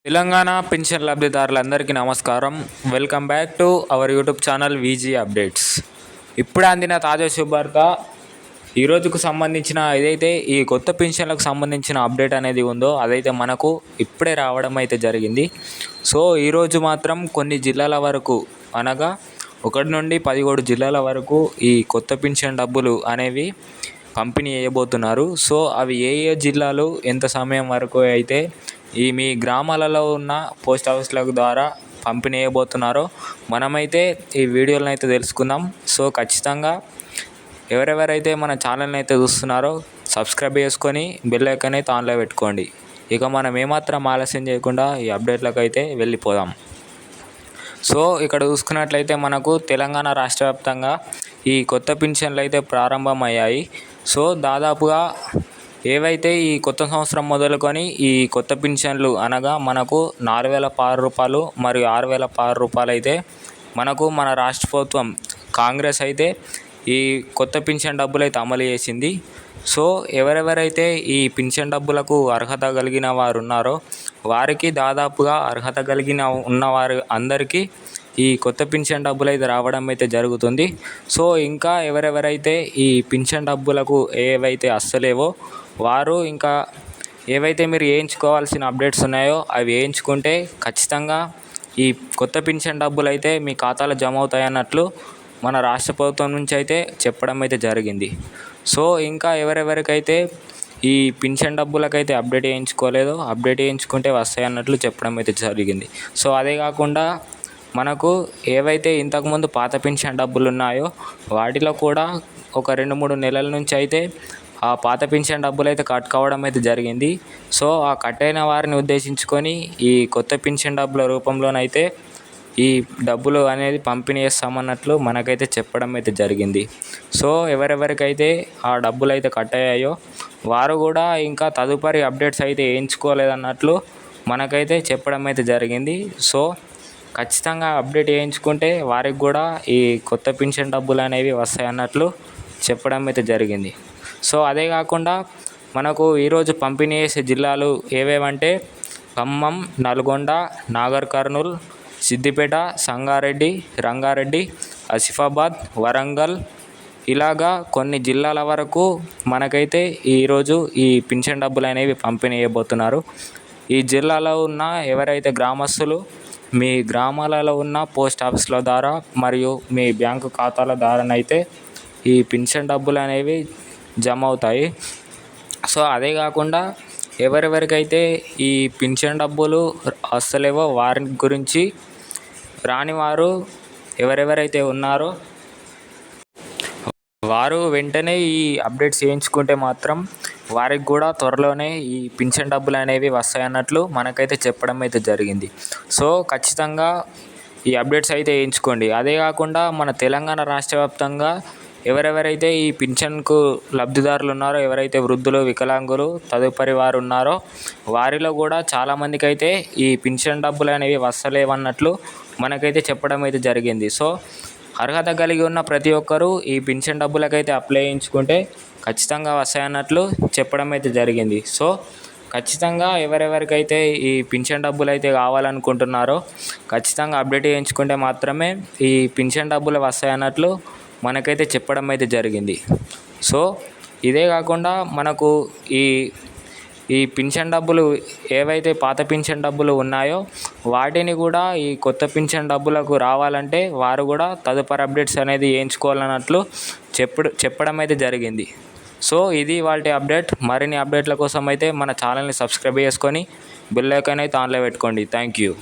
Telangana pension లబ్ధిదారులందరికీ నమస్కారం. Welcome back to our YouTube channel VG updates. ఇప్పుడే అందిన తాజా శుభార్త. ఈ రోజుకు సంబంధించిన ఏదైతే ఈ కొత్త పెన్షన్లకు సంబంధించిన అప్డేట్ అనేది ఉందో అదైతే మనకు ఇప్పుడే రావడం అయితే జరిగింది. సో ఈరోజు మాత్రం కొన్ని జిల్లాల వరకు అనగా 1 నుండి 17 జిల్లాల వరకు ఈ కొత్త పెన్షన్ డబ్బులు అనేవి పంపిణీ చేయబోతున్నారు. సో అవి ఏ జిల్లాలు ఎంత సమయం వరకు అయితే మీ గ్రామాలలో ఉన్న పోస్ట్ ఆఫీసుల ద్వారా పంపిణీ చేయబోతున్నారో మనమైతే ఈ వీడియోలను అయితే తెలుసుకుందాం. సో ఖచ్చితంగా ఎవరెవరైతే మన ఛానల్ని అయితే చూస్తున్నారో సబ్స్క్రైబ్ చేసుకొని బెల్ ఐకాన్ అయితే ఆన్లో పెట్టుకోండి. ఇక మనం ఏమాత్రం ఆలస్యం చేయకుండా ఈ అప్డేట్లకు అయితే వెళ్ళిపోదాం. సో ఇక్కడ చూసుకున్నట్లయితే మనకు తెలంగాణ రాష్ట్ర వ్యాప్తంగా ఈ కొత్త పెన్షన్లు అయితే ప్రారంభమయ్యాయి. సో దాదాపుగా ఏవైతే ఈ కొత్త సంవత్సరం మొదలుకొని ఈ కొత్త పెన్షన్లు అనగా మనకు 4,016 రూపాయలు మరియు 6,016 రూపాయలు అయితే మనకు మన రాష్ట్ర ప్రభుత్వం కాంగ్రెస్ అయితే ఈ కొత్త పెన్షన్ డబ్బులు అయితే అమలు చేసింది. సో ఎవరెవరైతే ఈ పెన్షన్ డబ్బులకు అర్హత కలిగిన వారు ఉన్నారో వారికి దాదాపుగా అర్హత కలిగిన ఉన్నవారు అందరికీ ఈ కొత్త పెన్షన్ డబ్బులు అయితే రావడం అయితే జరుగుతుంది. సో ఇంకా ఎవరెవరైతే ఈ పెన్షన్ డబ్బులకు ఏవైతే అస్సలేవో వారు ఇంకా ఏవైతే మీరు వేయించుకోవాల్సిన అప్డేట్స్ ఉన్నాయో అవి వేయించుకుంటే ఖచ్చితంగా ఈ కొత్త పెన్షన్ డబ్బులు అయితే మీ ఖాతాలో జమ అవుతాయన్నట్లు మన రాష్ట్ర ప్రభుత్వం నుంచి అయితే చెప్పడం అయితే జరిగింది. సో ఇంకా ఎవరెవరికైతే ఈ పెన్షన్ డబ్బులకైతే అప్డేట్ చేయించుకోలేదో అప్డేట్ చేయించుకుంటే వస్తాయి అన్నట్లు చెప్పడం అయితే జరిగింది. సో అదే కాకుండా మనకు ఏవైతే ఇంతకుముందు పాత పెన్షన్ డబ్బులు ఉన్నాయో వాటిలో కూడా ఒక 2-3 నెలల నుంచి అయితే ఆ పాత పెన్షన్ డబ్బులు అయితే కట్ కావడం అయితే జరిగింది. సో ఆ కట్ అయిన వారిని ఉద్దేశించుకొని ఈ కొత్త పెన్షన్ డబ్బుల రూపంలోనైతే ఈ డబ్బులు అనేది పంపిణీ చేస్తామన్నట్లు మనకైతే చెప్పడం అయితే జరిగింది. సో ఎవరెవరికైతే ఆ డబ్బులు అయితే కట్ అయ్యాయో వారు కూడా ఇంకా తదుపరి అప్డేట్స్ అయితే వేయించుకోలేదన్నట్లు మనకైతే చెప్పడం అయితే జరిగింది. సో ఖచ్చితంగా అప్డేట్ చేయించుకుంటే వారికి కూడా ఈ కొత్త పెన్షన్ డబ్బులు అనేవి వస్తాయన్నట్లు చెప్పడం అయితే జరిగింది. సో అదే కాకుండా మనకు ఈరోజు పంపిణీ చేసే జిల్లాలు ఏవేవంటే ఖమ్మం, నల్గొండ, నాగర్ కర్నూల్, సిద్దిపేట, సంగారెడ్డి, రంగారెడ్డి, ఆసిఫాబాద్, వరంగల్ ఇలాగా కొన్ని జిల్లాల వరకు మనకైతే ఈరోజు ఈ పెన్షన్ డబ్బులు అనేవి పంపిణీ చేయబోతున్నారు. ఈ జిల్లాలో ఉన్న ఎవరైతే గ్రామస్తులు మీ గ్రామాలలో ఉన్న పోస్ట్ ఆఫీసుల ద్వారా మరియు మీ బ్యాంకు ఖాతాల ద్వారానైతే ఈ పెన్షన్ డబ్బులు అనేవి జమ అవుతాయి. సో అదే కాకుండా ఎవరెవరికైతే ఈ పెన్షన్ డబ్బులు వస్తలేవో వారి గురించి రాని వారు ఎవరెవరైతే ఉన్నారో వారు వెంటనే ఈ అప్డేట్స్ చేయించుకుంటే మాత్రం వారికి కూడా త్వరలోనే ఈ పెన్షన్ డబ్బులు అనేవి వస్తాయన్నట్లు మనకైతే చెప్పడం అయితే జరిగింది. సో ఖచ్చితంగా ఈ అప్డేట్స్ అయితే వేయించుకోండి. అదే కాకుండా మన తెలంగాణ రాష్ట్ర వ్యాప్తంగా ఎవరెవరైతే ఈ పెన్షన్కు లబ్ధిదారులు ఉన్నారో ఎవరైతే వృద్ధులు, వికలాంగులు తదుపరి వారు ఉన్నారో వారిలో కూడా చాలామందికి అయితే ఈ పెన్షన్ డబ్బులు అనేవి వస్తలేవన్నట్లు మనకైతే చెప్పడం అయితే జరిగింది. సో అర్హత కలిగి ఉన్న ప్రతి ఒక్కరూ ఈ పెన్షన్ డబ్బులకైతే అప్లై చేయించుకుంటే ఖచ్చితంగా వస్తాయన్నట్లు చెప్పడం అయితే జరిగింది. సో ఖచ్చితంగా ఎవరెవరికైతే ఈ పెన్షన్ డబ్బులు అయితే కావాలనుకుంటున్నారో ఖచ్చితంగా అప్డేట్ చేయించుకుంటే మాత్రమే ఈ పెన్షన్ డబ్బులు వస్తాయన్నట్లు మనకైతే చెప్పడం అయితే జరిగింది. సో ఇదే కాకుండా మనకు ఈ పెన్షన్ డబ్బులు ఏవైతే పాత పెన్షన్ డబ్బులు ఉన్నాయో వాటిని కూడా ఈ కొత్త పెన్షన్ డబ్బులకు రావాలంటే వారు కూడా తదుపరి అప్డేట్స్ అనేది వేయించుకోవాలన్నట్లు చెప్పడం అయితే జరిగింది. సో ఇది వాటి అప్డేట్. మరిన్ని అప్డేట్ల కోసం అయితే మన ఛానల్ని సబ్స్క్రైబ్ చేసుకొని బెల్ ఐకాన్ అయితే ఆన్లో పెట్టుకోండి. Thank you.